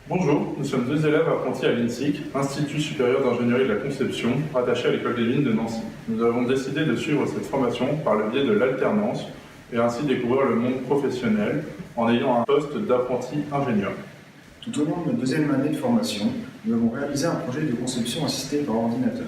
Bonjour, nous sommes deux élèves apprentis à l'INSIC, Institut supérieur d'ingénierie de la conception, rattaché à l'école des mines de Nancy. Nous avons décidé de suivre cette formation par le biais de l'alternance et ainsi découvrir le monde professionnel en ayant un poste d'apprenti ingénieur. Tout au long de notre deuxième année de formation, nous avons réalisé un projet de conception assistée par ordinateur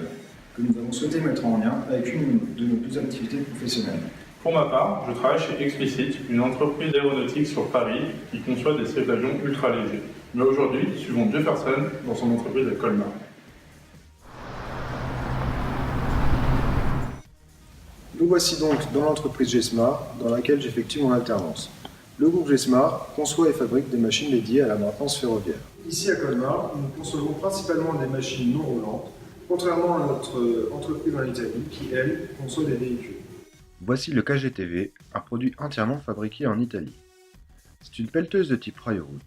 que nous avons souhaité mettre en lien avec une de nos deux activités professionnelles. Pour ma part, je travaille chez Explicit, une entreprise aéronautique sur Paris qui conçoit des sacs d'avion ultra légers. Mais aujourd'hui, suivons Jefferson dans son entreprise à Colmar. Nous voici donc dans l'entreprise GESMAR, dans laquelle j'effectue mon alternance. Le groupe GESMAR conçoit et fabrique des machines dédiées à la maintenance ferroviaire. Ici à Colmar, nous concevons principalement des machines non roulantes, contrairement à notre entreprise en Italie qui, elle, conçoit des véhicules. Voici le KGTV, un produit entièrement fabriqué en Italie. C'est une pelleteuse de type Railroad.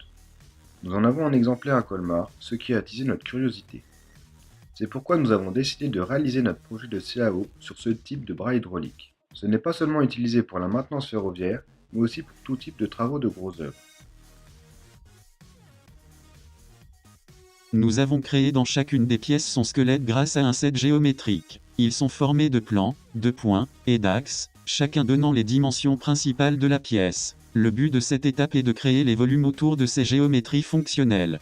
Nous en avons un exemplaire à Colmar, ce qui a attisé notre curiosité. C'est pourquoi nous avons décidé de réaliser notre projet de CAO sur ce type de bras hydraulique. Ce n'est pas seulement utilisé pour la maintenance ferroviaire, mais aussi pour tout type de travaux de grosses œuvres. Nous avons créé dans chacune des pièces son squelette grâce à un set géométrique. Ils sont formés de plans, de points et d'axes, chacun donnant les dimensions principales de la pièce. Le but de cette étape est de créer les volumes autour de ces géométries fonctionnelles.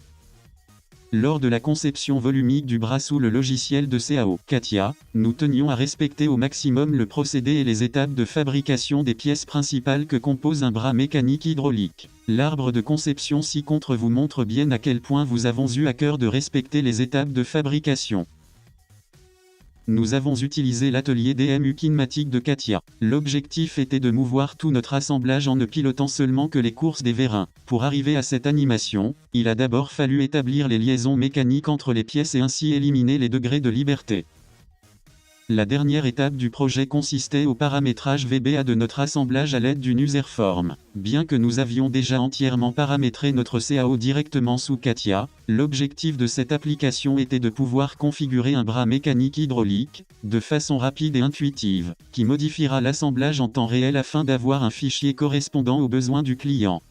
Lors de la conception volumique du bras sous le logiciel de CAO CATIA, nous tenions à respecter au maximum le procédé et les étapes de fabrication des pièces principales que compose un bras mécanique hydraulique. L'arbre de conception ci-contre vous montre bien à quel point vous avons eu à cœur de respecter les étapes de fabrication. Nous avons utilisé l'atelier DMU Kinematic de CATIA. L'objectif était de mouvoir tout notre assemblage en ne pilotant seulement que les courses des vérins. Pour arriver à cette animation, il a d'abord fallu établir les liaisons mécaniques entre les pièces et ainsi éliminer les degrés de liberté. La dernière étape du projet consistait au paramétrage VBA de notre assemblage à l'aide d'une userform. Bien que nous avions déjà entièrement paramétré notre CAO directement sous CATIA, l'objectif de cette application était de pouvoir configurer un bras mécanique hydraulique, de façon rapide et intuitive, qui modifiera l'assemblage en temps réel afin d'avoir un fichier correspondant aux besoins du client.